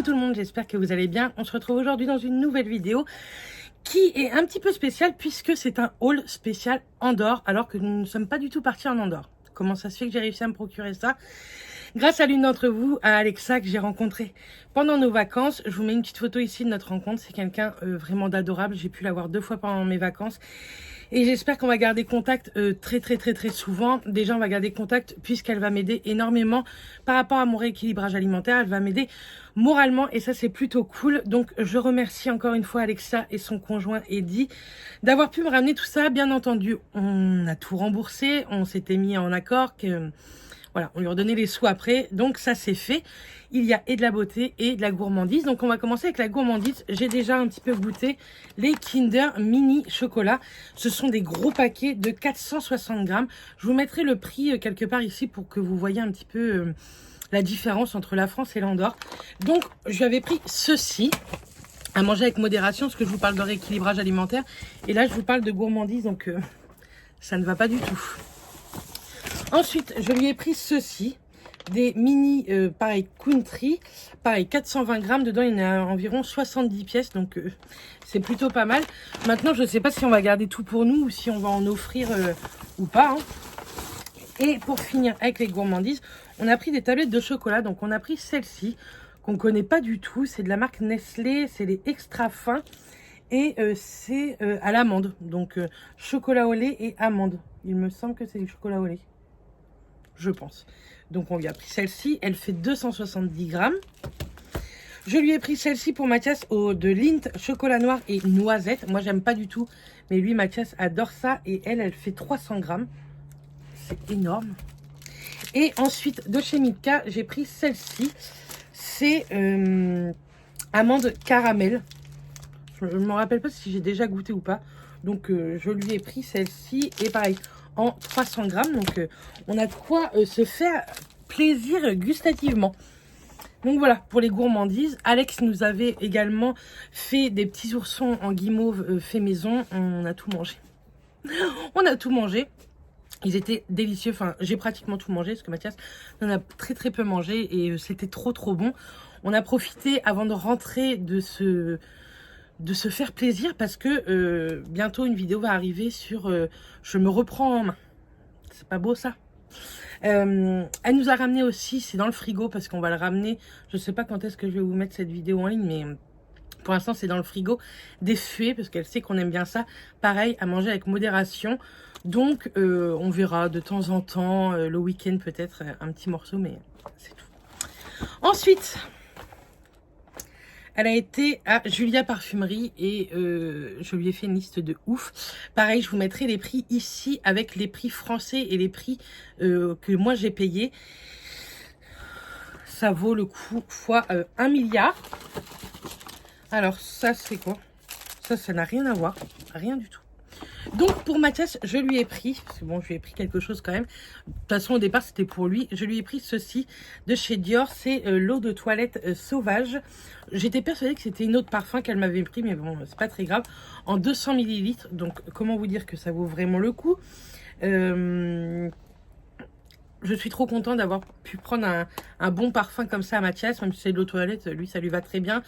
tout le monde, j'espère que vous allez bien. On se retrouve aujourd'hui dans une nouvelle vidéo qui est un petit peu spéciale puisque c'est un haul spécial Andorre alors que nous ne sommes pas du tout partis en Andorre. Comment ça se fait que j'ai réussi à me procurer ça? Grâce à l'une d'entre vous, à Alexa, que j'ai rencontré pendant nos vacances. Je vous mets une petite photo ici de notre rencontre. C'est quelqu'un vraiment d'adorable. J'ai pu la voir 2 fois pendant mes vacances. Et j'espère qu'on va garder contact très souvent. Déjà, on va garder contact puisqu'elle va m'aider énormément par rapport à mon rééquilibrage alimentaire. Elle va m'aider moralement et ça, c'est plutôt cool. Donc, je remercie encore une fois Alexa et son conjoint Eddy d'avoir pu me ramener tout ça. Bien entendu, on a tout remboursé. On s'était mis en accord que... Voilà, on lui redonnait les sous après, donc ça c'est fait. Il y a et de la beauté et de la gourmandise. Donc on va commencer avec la gourmandise. J'ai déjà un petit peu goûté les Kinder Mini Chocolat. Ce sont des gros paquets de 460 grammes. Je vous mettrai le prix quelque part ici pour que vous voyez un petit peu la différence entre la France et l'Andorre. Donc je lui avais pris ceci à manger avec modération, parce que je vous parle de rééquilibrage alimentaire. Et là je vous parle de gourmandise, donc ça ne va pas du tout. Ensuite, je lui ai pris ceci, des mini, pareil, country, pareil, 420 grammes. Dedans, il y en a environ 70 pièces, donc c'est plutôt pas mal. Maintenant, je ne sais pas si on va garder tout pour nous ou si on va en offrir ou pas. Hein. Et pour finir avec les gourmandises, on a pris des tablettes de chocolat. Donc, on a pris celle-ci, qu'on ne connaît pas du tout. C'est de la marque Nestlé, c'est les extra fins. Et c'est à l'amande, donc chocolat au lait et amande. Il me semble que c'est du chocolat au lait. Je pense. Donc on lui a pris celle-ci, elle fait 270 grammes. Je lui ai pris celle-ci pour Mathias de Lindt, chocolat noir et noisette. Moi j'aime pas du tout, mais lui Mathias adore ça et elle fait 300 grammes. C'est énorme. Et ensuite de chez Milka, j'ai pris celle-ci. C'est amande caramel. Je ne me rappelle pas si j'ai déjà goûté ou pas. Donc je lui ai pris celle-ci et pareil en 300 grammes. Donc on a de quoi se faire plaisir gustativement. Donc voilà pour les gourmandises. Alex nous avait également fait des petits oursons en guimauve fait maison. On a tout mangé. On a tout mangé. Ils étaient délicieux. Enfin, j'ai pratiquement tout mangé parce que Mathias en a très peu mangé et c'était trop bon. On a profité avant de rentrer de se faire plaisir parce que bientôt une vidéo va arriver sur je me reprends en main. C'est pas beau ça? Elle nous a ramené aussi, c'est dans le frigo parce qu'on va le ramener, je sais pas quand est-ce que je vais vous mettre cette vidéo en ligne, mais pour l'instant c'est dans le frigo, des feuilles parce qu'elle sait qu'on aime bien ça, pareil à manger avec modération. Donc on verra de temps en temps, le week-end peut-être un petit morceau, mais c'est tout. Ensuite, elle a été à Julia Parfumerie et je lui ai fait une liste de ouf. Pareil, je vous mettrai les prix ici avec les prix français et les prix que moi j'ai payés. Ça vaut le coup fois 1 milliard. Alors ça c'est quoi? Ça n'a rien à voir, rien du tout. Donc pour Mathias, je lui ai pris, parce que bon, je lui ai pris quelque chose quand même. De toute façon, au départ, c'était pour lui. Je lui ai pris ceci de chez Dior. C'est l'eau de toilette sauvage. J'étais persuadée que c'était une autre parfum qu'elle m'avait pris, mais bon, c'est pas très grave. En 200 ml. Donc, comment vous dire que ça vaut vraiment le coup. Je suis trop contente d'avoir pu prendre un bon parfum comme ça à Mathias. Même si c'est de l'eau de toilette, lui, ça lui va très bien.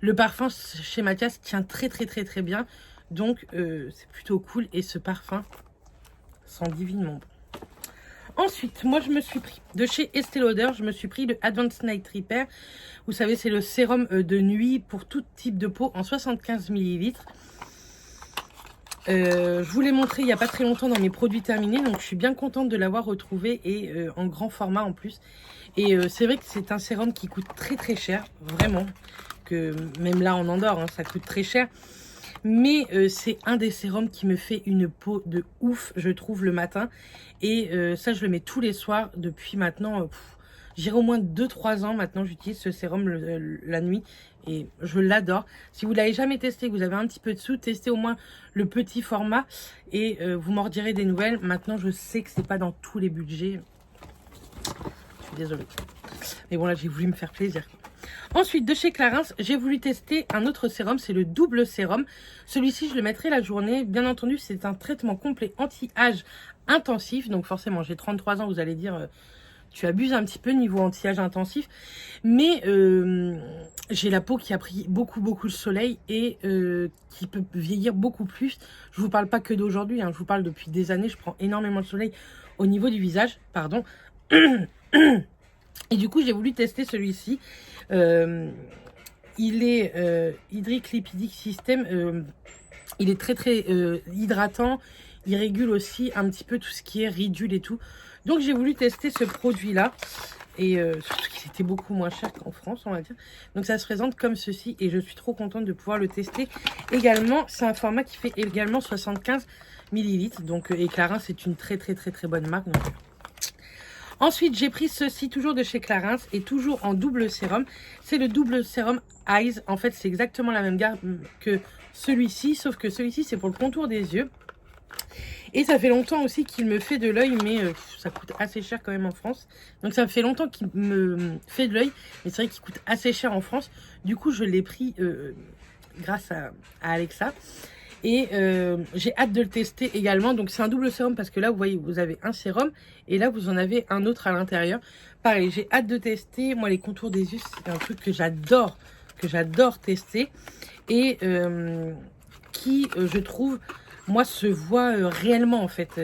Le parfum chez Mathias tient très bien. Donc, c'est plutôt cool. Et ce parfum sent divinement bon. Ensuite, moi, je me suis pris, de chez Estée Lauder, je me suis pris le Advanced Night Repair. Vous savez, c'est le sérum de nuit pour tout type de peau en 75 ml. Je vous l'ai montré il n'y a pas très longtemps dans mes produits terminés. Donc, je suis bien contente de l'avoir retrouvé et en grand format en plus. Et c'est vrai que c'est un sérum qui coûte très cher. Vraiment. Que même là, en Andorre, hein, ça coûte très cher. Mais c'est un des sérums qui me fait une peau de ouf, je trouve, le matin. Et ça, je le mets tous les soirs depuis maintenant, j'irai au moins 2-3 ans maintenant, j'utilise ce sérum la nuit. Et je l'adore. Si vous ne l'avez jamais testé, que vous avez un petit peu de sous, testez au moins le petit format. Et vous m'en redirez des nouvelles. Maintenant, je sais que c'est pas dans tous les budgets. Je suis désolée. Mais bon, là, j'ai voulu me faire plaisir. Ensuite, de chez Clarins, j'ai voulu tester un autre sérum, c'est le double sérum. Celui-ci, je le mettrai la journée. Bien entendu, c'est un traitement complet anti-âge intensif. Donc forcément, j'ai 33 ans, vous allez dire, tu abuses un petit peu niveau anti-âge intensif. Mais j'ai la peau qui a pris beaucoup le soleil et qui peut vieillir beaucoup plus. Je vous parle pas que d'aujourd'hui, hein, je vous parle depuis des années. Je prends énormément de soleil au niveau du visage, pardon. Et du coup, j'ai voulu tester celui-ci. Il est Hydric Lipidic System. Il est très hydratant. Il régule aussi un petit peu tout ce qui est ridule et tout. Donc, j'ai voulu tester ce produit-là. Et surtout qu'il était beaucoup moins cher qu'en France, on va dire. Donc, ça se présente comme ceci. Et je suis trop contente de pouvoir le tester. Également, c'est un format qui fait également 75 ml. Donc, et Clarins, c'est une très bonne marque. Donc, ensuite, j'ai pris ceci, toujours de chez Clarins, et toujours en double sérum. C'est le double sérum Eyes. En fait, c'est exactement la même gamme que celui-ci, sauf que celui-ci, c'est pour le contour des yeux. Et ça fait longtemps aussi qu'il me fait de l'œil, mais ça coûte assez cher quand même en France. Donc ça fait longtemps qu'il me fait de l'œil, mais c'est vrai qu'il coûte assez cher en France. Du coup, je l'ai pris grâce à Alexa. Et j'ai hâte de le tester également. Donc c'est un double sérum parce que là, vous voyez, vous avez un sérum et là, vous en avez un autre à l'intérieur. Pareil, j'ai hâte de tester. Moi, les contours des yeux, c'est un truc que j'adore tester. Et qui, je trouve, moi, se voit réellement en fait.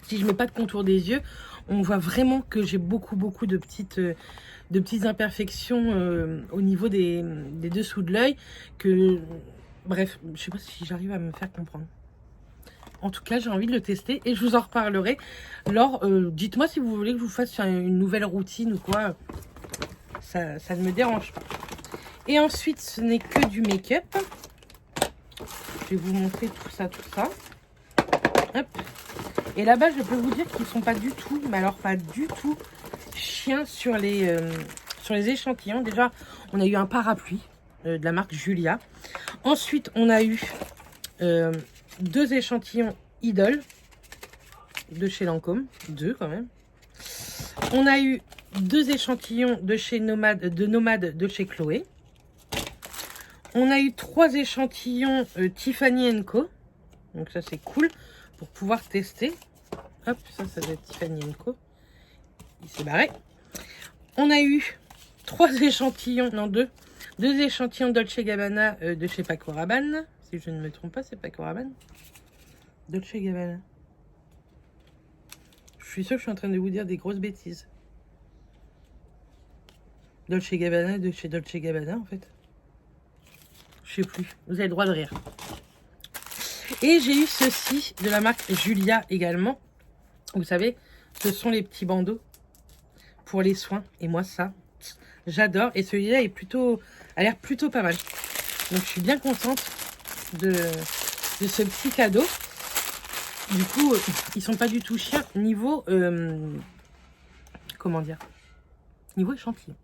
Si je mets pas de contour des yeux, on voit vraiment que j'ai beaucoup de petites imperfections au niveau des dessous de l'œil. Bref, je sais pas si j'arrive à me faire comprendre. En tout cas, j'ai envie de le tester et je vous en reparlerai. Alors, dites-moi si vous voulez que je vous fasse une nouvelle routine ou quoi. Ça ne me dérange pas. Et ensuite, ce n'est que du make-up. Je vais vous montrer tout ça. Hop. Et là-bas, je peux vous dire qu'ils sont pas du tout, mais alors pas du tout, chiens sur les échantillons. Déjà, on a eu un parapluie de la marque Julia. Ensuite, on a eu 2 échantillons Idol de chez Lancôme. 2 quand même. On a eu 2 échantillons de chez Nomade de chez Chloé. On a eu 3 échantillons Tiffany & Co. Donc ça, c'est cool pour pouvoir tester. Hop, ça doit être Tiffany & Co. Il s'est barré. On a eu 3 échantillons, non 2 échantillons Dolce Gabbana de chez Paco Rabanne. Si je ne me trompe pas, c'est Paco Rabanne. Dolce Gabbana. Je suis sûre que je suis en train de vous dire des grosses bêtises. Dolce Gabbana de chez Dolce Gabbana, en fait. Je sais plus. Vous avez le droit de rire. Et j'ai eu ceci de la marque Julia également. Vous savez, ce sont les petits bandeaux pour les soins. Et moi, ça, j'adore. Et celui-là a l'air plutôt pas mal. Donc, je suis bien contente de ce petit cadeau. Du coup, ils sont pas du tout chiens niveau... comment dire? Niveau échantillon.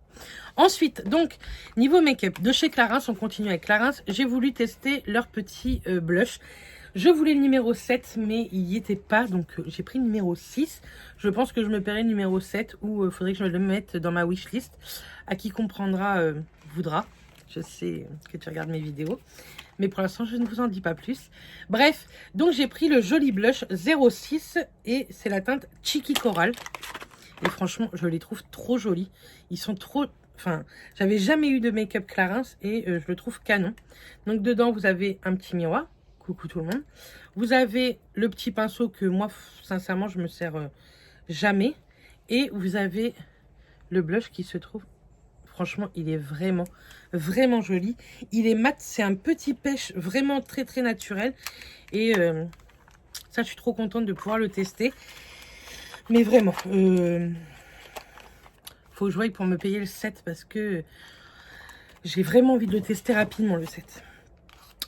Ensuite, donc, niveau make-up, de chez Clarins, on continue avec Clarins. J'ai voulu tester leur petit blush. Je voulais le numéro 7, mais il n'y était pas. Donc, j'ai pris le numéro 6. Je pense que je me paierai le numéro 7 ou il faudrait que je le mette dans ma wishlist. À qui comprendra, voudra. Je sais que tu regardes mes vidéos. Mais pour l'instant, je ne vous en dis pas plus. Bref, donc j'ai pris le joli blush 06 et c'est la teinte Cheeky Coral. Et franchement, je les trouve trop jolis. Ils sont trop... Enfin, j'avais jamais eu de make-up Clarins et je le trouve canon. Donc dedans, vous avez un petit miroir. Coucou tout le monde. Vous avez le petit pinceau que moi, sincèrement, je me sers jamais. Et vous avez le blush qui se trouve... Franchement, il est vraiment joli. Il est mat, c'est un petit pêche vraiment très naturel. Et ça, je suis trop contente de pouvoir le tester. Mais vraiment, faut que je voie pour me payer le 7 parce que j'ai vraiment envie de le tester rapidement, le 7.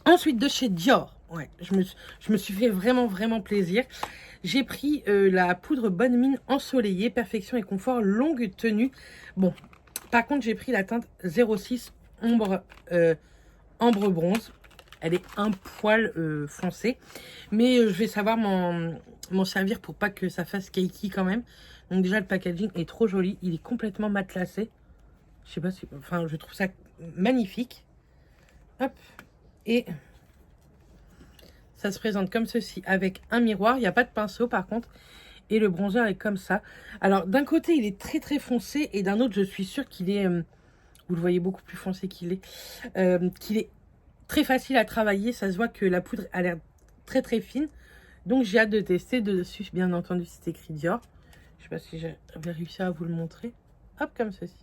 Ensuite, de chez Dior, ouais, je me suis fait vraiment plaisir. J'ai pris la poudre Bonne Mine ensoleillée, perfection et confort, longue tenue. Bon, par contre, j'ai pris la teinte 06 ambre bronze. Elle est un poil foncée. Mais je vais savoir m'en servir pour pas que ça fasse cakey quand même. Donc déjà, le packaging est trop joli. Il est complètement matelassé. Je sais pas si... Enfin, je trouve ça magnifique. Hop. Et ça se présente comme ceci avec un miroir. Il n'y a pas de pinceau par contre. Et le bronzer est comme ça. Alors, d'un côté, il est très très foncé. Et d'un autre, je suis sûre qu'il est... vous le voyez beaucoup plus foncé qu'il est très facile à travailler. Ça se voit que la poudre a l'air très très fine. Donc, j'ai hâte de tester. Dessus, bien entendu, c'est écrit Dior. Je ne sais pas si j'avais réussi à vous le montrer. Hop, comme ceci.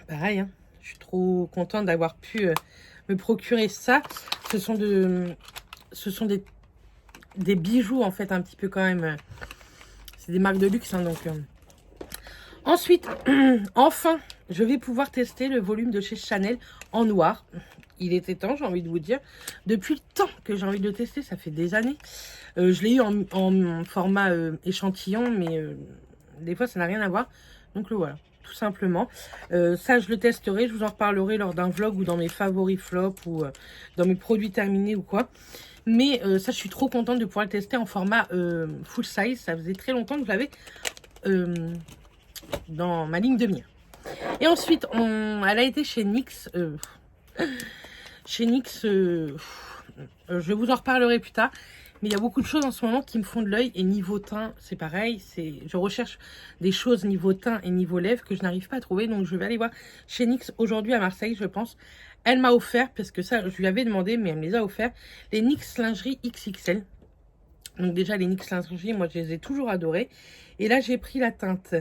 Pareil, hein. Je suis trop contente d'avoir pu me procurer ça. Ce sont des bijoux, en fait, un petit peu quand même. C'est des marques de luxe, hein, donc... Ensuite, enfin, je vais pouvoir tester le volume de chez Chanel en noir. Il était temps, j'ai envie de vous dire. Depuis le temps que j'ai envie de le tester, ça fait des années. Je l'ai eu en format échantillon, mais des fois, ça n'a rien à voir. Donc, le voilà, tout simplement. Ça, je le testerai. Je vous en reparlerai lors d'un vlog ou dans mes favoris flops ou dans mes produits terminés ou quoi. Mais ça, je suis trop contente de pouvoir le tester en format full size. Ça faisait très longtemps que je l'avais dans ma ligne de mire. Et ensuite, elle a été chez NYX. Chez NYX, je vous en reparlerai plus tard. Mais il y a beaucoup de choses en ce moment qui me font de l'œil. Et niveau teint, c'est pareil. Je recherche des choses niveau teint et niveau lèvres que je n'arrive pas à trouver. Donc, je vais aller voir chez NYX aujourd'hui à Marseille, je pense. Elle m'a offert, parce que ça, je lui avais demandé, mais elle me les a offert, les NYX Lingerie XXL. Donc déjà, les NYX Lingerie, moi, je les ai toujours adorées. Et là, j'ai pris la teinte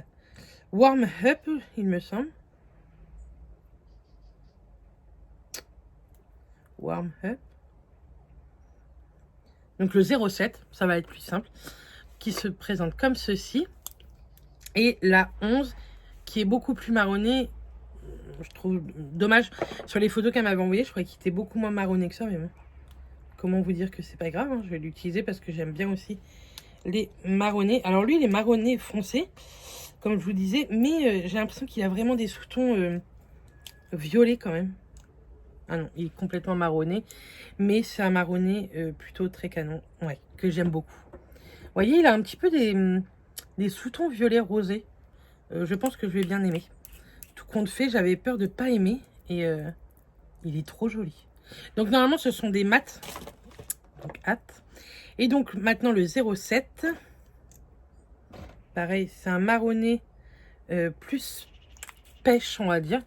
Warm Up, il me semble. Warm Up. Donc le 07, ça va être plus simple. Qui se présente comme ceci. Et la 11, qui est beaucoup plus marronné. Je trouve dommage. Sur les photos qu'elle m'avait envoyées, je croyais qu'il était beaucoup moins marronné que ça. Mais bon, comment vous dire que c'est pas grave, hein, je vais l'utiliser parce que j'aime bien aussi les marronnés. Alors lui, il est marronné foncé, comme je vous disais. Mais j'ai l'impression qu'il a vraiment des sous-tons violets quand même. Ah non, il est complètement marronné. Mais c'est un marronné plutôt très canon. Ouais, que j'aime beaucoup. Vous voyez, il a un petit peu des sous-tons violets rosés. Je pense que je vais bien aimer. Tout compte fait, j'avais peur de ne pas aimer. Et il est trop joli. Donc normalement, ce sont des mats. Donc hâte. Et donc maintenant le 07. Pareil, c'est un marronné plus pêche, on va dire.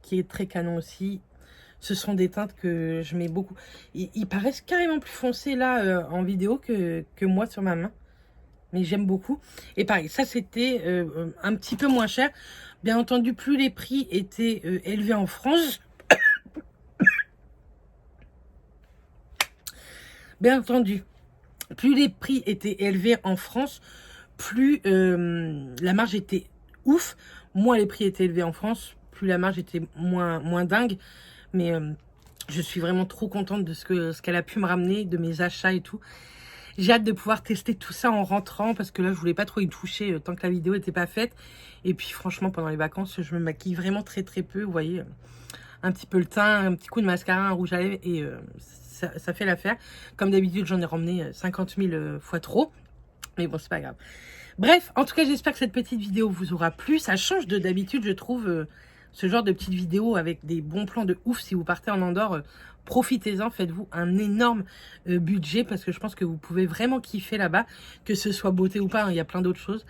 Qui est très canon aussi. Ce sont des teintes que je mets beaucoup. Ils paraissent carrément plus foncés là en vidéo que moi sur ma main. Mais j'aime beaucoup. Et pareil, ça c'était un petit peu moins cher. Bien entendu, plus les prix étaient élevés en France. Bien entendu, plus les prix étaient élevés en France, plus la marge était ouf. Moins les prix étaient élevés en France, plus la marge était moins dingue. Mais je suis vraiment trop contente de ce qu'elle a pu me ramener, de mes achats et tout. J'ai hâte de pouvoir tester tout ça en rentrant parce que là, je voulais pas trop y toucher tant que la vidéo n'était pas faite. Et puis franchement, pendant les vacances, je me maquille vraiment très très peu. Vous voyez, un petit peu le teint, un petit coup de mascara, un rouge à lèvres et ça fait l'affaire. Comme d'habitude, j'en ai ramené 50 000 fois trop. Mais bon, c'est pas grave. Bref, en tout cas, j'espère que cette petite vidéo vous aura plu. Ça change de d'habitude, je trouve, ce genre de petites vidéos avec des bons plans de ouf. Si vous partez en Andorre, profitez-en, faites-vous un énorme budget parce que je pense que vous pouvez vraiment kiffer là-bas, que ce soit beauté ou pas, hein, il y a plein d'autres choses.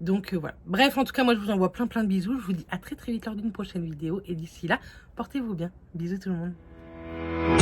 Donc voilà. Bref, en tout cas, moi, je vous envoie plein de bisous. Je vous dis à très vite lors d'une prochaine vidéo. Et d'ici là, portez-vous bien. Bisous tout le monde.